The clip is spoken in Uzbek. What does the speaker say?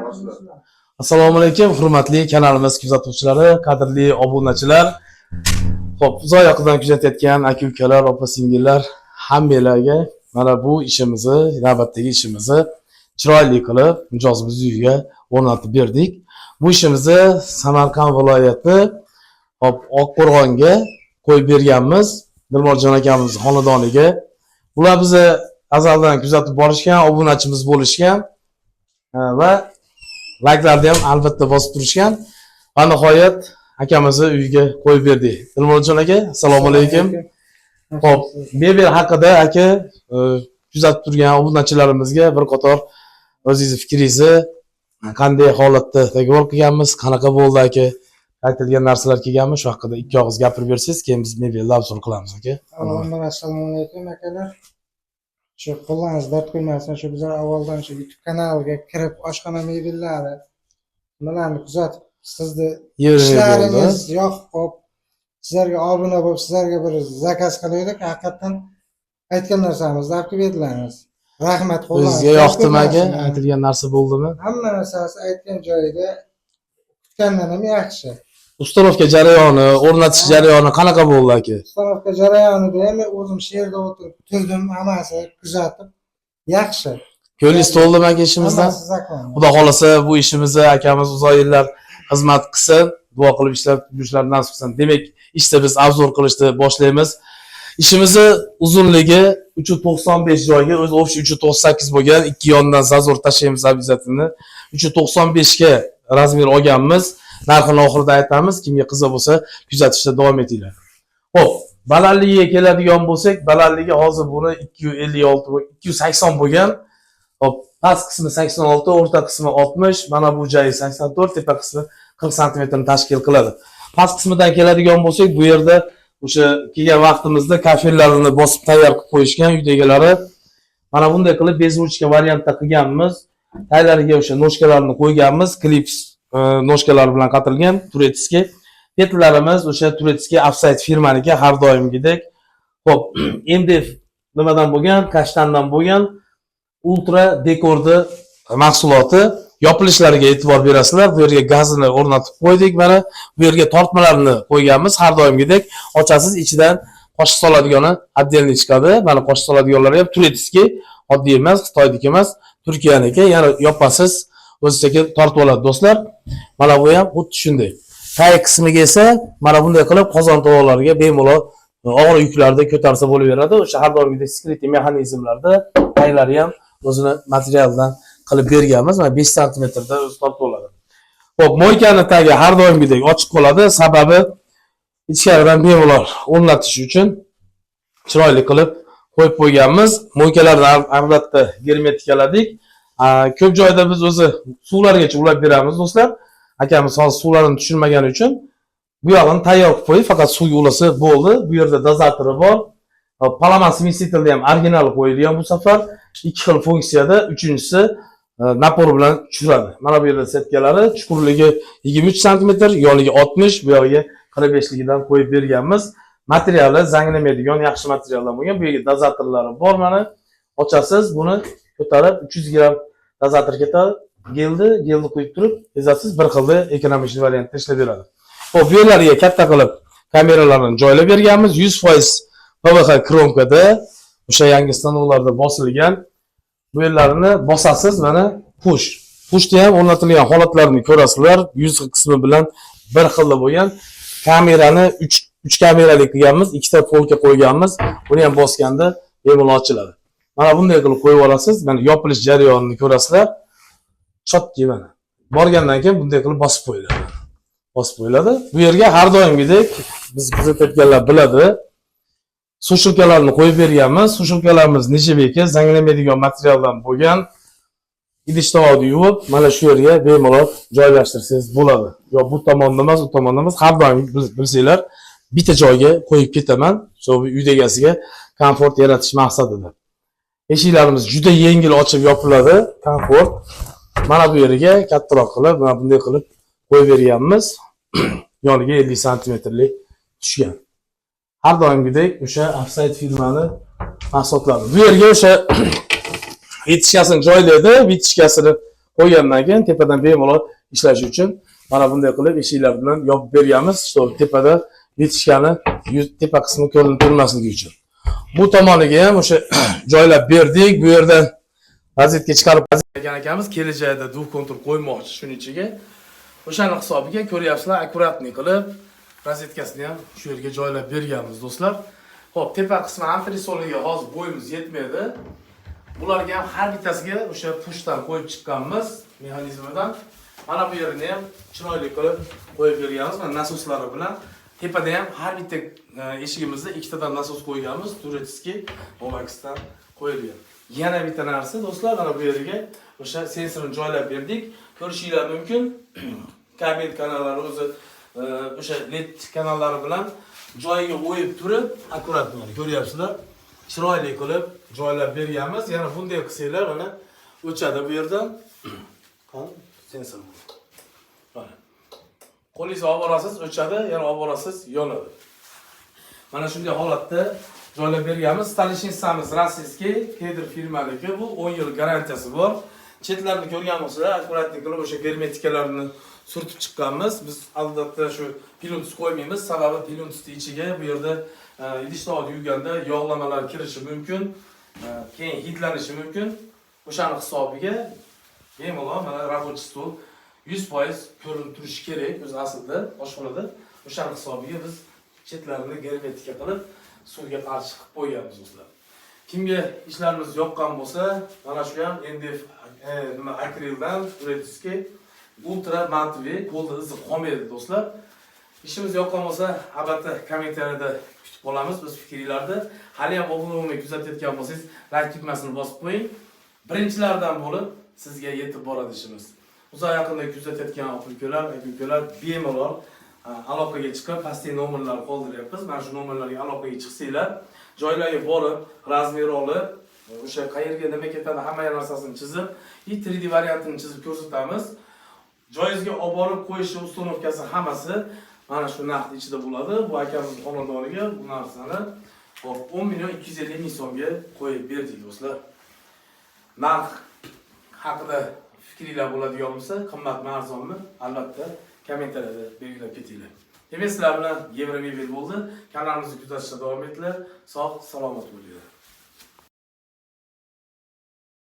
Assalomu alaykum, hurmatli kanalimiz kuzatuvchilari, qadrli obunachilar. Xo'p, uzoq-yoqdan kuzatayotgan aka-ukalar, opa-singillar, hammalarga mana bu ishimizni, navbatdagi ishimizni chiroyli qilib mijozimiz uyiga o'rnatib berdik. Bu ishimizni Samarqand viloyati Oqqo'rg'onga qo'yib berganmiz. Dilmorjon akamiz xonadoniga. Ular bizni azaldan kuzatib borishgan, obunachimiz bo'lishgan va like'larni ham albatta bosib turishgan. Va nihoyat akamizni uyiga qo'yib berdik. Dilmorjon aka, assalomu alaykum. Xo'p, mebel haqida aka kuzatib turgan obunachilarimizga bir qator o'zingiz fikringizni qanday holatda takror qilganmiz, qanaqa bo'ldi aka? Aytilgan narsalar kelganmi? Shu haqida ikki og'iz gapirib bersangiz, keyin biz mebelni obzor qilamiz aka. Assalomu alaykum akalar. Shu qo'llarimiz dard qo'ymasin, shu bizlar avvaldan shu YouTube kanaliga kirib, oshxona mebellari nimalarni kuzatib, sizni ishlaringiz yoqib qolib, sizlarga obuna bo'lib, sizlarga bir zakaz qilaylik. Haqiqatan aytgan narsamizni olib kelib berdilaringiz. Rahmat, qo'llarimiz. Bizga yoqdimi aka? Aytilgan narsa bo'ldimi? Hamma narsasi aytgan joyida kutgandan ham yaxshi. Ustanovka jarayoni, o'rnatish jarayoni qanaqa bo'ldi aka? Ustanovka jarayonida ham o'zim shu yerda o'tirib turdim, hammasi kuzatib yaxshi. Ko'lingiz to'ldimi aka ishimizdan? Xudo xolasa bu ishimizni akamiz uzoq yillar xizmat qilsin, duo qilib ishlab yurishlarini nasib qilsin. Demak, ishda biz obzor qilishni boshlaymiz. İşimizi uzunligi 395 joyga, o'zi ofis 398 bo'lgan, ikki yondan zazor tashlaymiz obязательно. 395 ga razmer olganmiz. Narxini oxirida aytamiz. Kimga qiziq bo'lsa, kuzatishda davom etinglar. Xo'p, balandligiga keladigan bo'lsak, balandligi hozir buni 256, 280 bo'lgan. Hop, past qismi 86, o'rta qismi 60, mana bu joyi 84, tepa qismi 40 sm ni tashkil qiladi. Past qismidan keladigan bo'lsak, bu yerda o'sha kelgan vaqtimizda kafellarini bosib tayyor qilib qo'yishgan uy egalari. Mana bunday qilib bezruchka variantda qilganmiz. Taylariga o'sha noshkalarni qo'yganmiz, klips noshkalar bilan qatilgan turetskiy. Petlarimiz o'sha turetskiy offside firmaniki har doimgidek. Xo'p, endi nimadan bo'lgan? Kashtandan bo'lgan ultra dekordi mahsuloti. Yopilishlariga e'tibor berasizlar. Bu yerga gazini o'rnatib qo'ydik. Mana bu yerga tortmalarni qo'yganmiz har doimgidek. Ochasiz, ichidan qoshiq soladigani отдельный chiqadi. Mana qoshiq soladiganlari ham turetskiy, oddiy emas, Xitoyniki emas, Turkiyaniki. Yana yopasiz, o'ziga tortib oladi do'stlar. Mana bu ham xuddi shunday. Tay qismiga esa mana bunday qilib qozon tovoqlariga bemalol og'ir yuklarni ko'tarsa bo'laveradi. O'sha har doimgidek skrytniy mexanizmlarda taylari ham o'zini materialdan qilib berganmiz. Mana 5 sm da o'zi tortib oladi. Xo'p, moykani tagi har doimgidek ochiq qoladi. Sababi ichkaridan bemalol o'rnatish uchun chiroyli qilib qo'yib qo'yganmiz. Moykalarni albatta germetikaladik. Ko'p joyda biz o'zi suvlargacha ulab beramiz do'stlar. Akamiz hozir suvlarini tushirmagani uchun bu yog'ini tayyor qilib qo'yib, faqat suvga ulasa bo'ldi. Bu yerda dozatori bor. Palaman smesitlni ham original qo'yilgan bu safar. Ikki xil funksiyada, uchinchisi napor bilan tushiradi. Mana bu yerda setkalari, chuqurligi 23 sm, yoniga 60, bu yoqiga 45 ligidan qo'yib berganmiz. Materiali zanglamaydigan yaxshi materialdan bo'lgan. Bu yerga dozatorlari bor. Mana ochasiz, buni ko'tarib 300 gram dozator ketadi. Gelni qo'yib turib, ezasiz bir xilda ekonomik variantda ishlab beradi. Xo'p, bu yerlarga katta qilib kameralarni joylab berganmiz. 100% PVH kromkada, o'sha yangi stanovlarda bosilgan. Bu yerlarni bosasiz, mana pushda ham o'rnatilgan holatlarni ko'rasizlar. Yuz qismi bilan bir xilda bo'lgan. Kamerani 3 kamerali qilganmiz, ikkita polka qo'yganmiz. Buni ham bosganda bemalol ochiladi. Mana bunday qilib qo'yib olasiz. Mana yopilish jarayonini ko'rasizlar. Chotki mana. Borgandan keyin bunday qilib bosib qo'yiladi. Bu yerga har doimgidek biz kuzatayotganlar biladi. Sushilkalarni qo'yib berganmiz. Sushilkalarimiz nechebeki zanglamaydigan materialdan bo'lgan. Idish tovoqni yuvib, mana shu yerga bemalol joylashtirsangiz bo'ladi. Yo bu tomonda emas, u tomonda emas, har doim bilsanglar bitta joyga qo'yib ketaman. Shu uy egasiga komfort yaratish maqsadida. Eshiklarimiz juda yengil ochib yopiladi, komfort. Mana bu yerga kattaroq qilib, mana bunday qilib qo'yib berganmiz. Yoniga 50 sm lik tushgan. Har doimgidek o'sha offside firmani mahsulotlari. Bu yerga o'sha vitishkasini joylaydi, vitishkasini qo'ygandan keyin tepadan bemalol ishlash uchun mana bunday qilib eshiklar bilan yopib berganmiz. Чтобы tepada bitishgani tepa qismi ko'rinib turmasligi uchun. Bu tomoniga ham o'sha joylab berdik. Bu yerdan rozetka chiqarib ekan akamiz kelajakda duv kontur qo'ymoqchi shuning ichiga. O'shani hisobiga ko'ryapsizlar, akkuratni qilib rozetkasini ham shu yerga joylab berganmiz do'stlar. Xo'p, tepa qismi antresoliga hozir bo'yimiz yetmaydi. Bularga ham har bittasiga o'sha pushdan qo'yib chiqqanmiz mexanizmidan. Mana bu yerini ham chiroyli qilib qo'yib berganmiz. Mana nasoslari bilan tepada ham har bitta eshigimizda ikkitadan nasos qo'yganmiz. Turetskiy Movaxdan qo'yilgan. Yana bitta narsa do'stlar, mana bu yerga o'sha sensorni joylab berdik. Ko'rishinglar mumkin. Kabel kanallari o'zi o'sha LED kanallari bilan joyiga qo'yib turib, akkurat mana ko'ryapsizlar. Chiroyli qilib joylab berganmiz. Yana bunday qilsanglar mana o'chadi bu yerdan. Qani sensor. Mana. Qo'lingizni olib borasiz, o'chadi, yana olib borasiz, yonadi. Mana shunday holatda joylab berganmiz. Stalishinstamiz rossiyskiy, Kedr firmaligi, bu 10 yil garantiyasi bor. Chetlarni ko'rgan bo'lsalar, akkuratlik qilib o'sha germetikalarni surtib chiqqanmiz. Biz albatta shu pilintus qo'ymaymiz, sababi pilintusning ichiga bu yerda idishni yuvganda yog'lamalar kirishi mumkin, keyin hidlanishi mumkin. O'shani hisobiga bemalol mana рабочий stol 100% ko'rinib turishi kerak o'z aslida oshxonada. O'shani hisobiga biz chetlarini germetika qilib suvga qarshi qilib qo'yganmiz do'stlar. Kimga ishlarimiz yoqqan bo'lsa, mana shu ham NDF nima akrildan Turetskiy ultra matvi qo'lda izi qolmaydi do'stlar. İşimiz yoqqan bo'lsa, albatta kommentariyada kutib qolamiz biz fikirlarni. Hali ham obuna bo'lmay kuzatayotgan bo'lsangiz, like tugmasini bosib qo'ying. Birinchilardan bo'lib sizga yetib boradi ishimiz. Uzoq yaqinda kuzatayotgan aka-ukalar bemalol aloqaga chiqib, pastki nomerlarni qoldiryapmiz. Mana shu nomerlarga aloqaga chiqsanglar, joylarga borib, razmer olib, o'sha qayerga nima ketadi, hamma narsasini chizib, 3D variantini chizib ko'rsatamiz. Joyingizga olib borib qo'yish uстановkasi hammasi mana shu narx ichida bo'ladi. Bu akamizning xonadoniga bu narsani 10.250 ming so'mga qo'yib berdik do'stlar. Narx haqida fikringiz bo'ladigan bo'lsa, qimmatmi, arzonmi? Albatta kommentariyada belgilab ketinglar. Demak, sizlar bilan Yevromebel bo'ldi. Kanalimizni kuzatishda davom etinglar. Sog', salomat bo'linglar.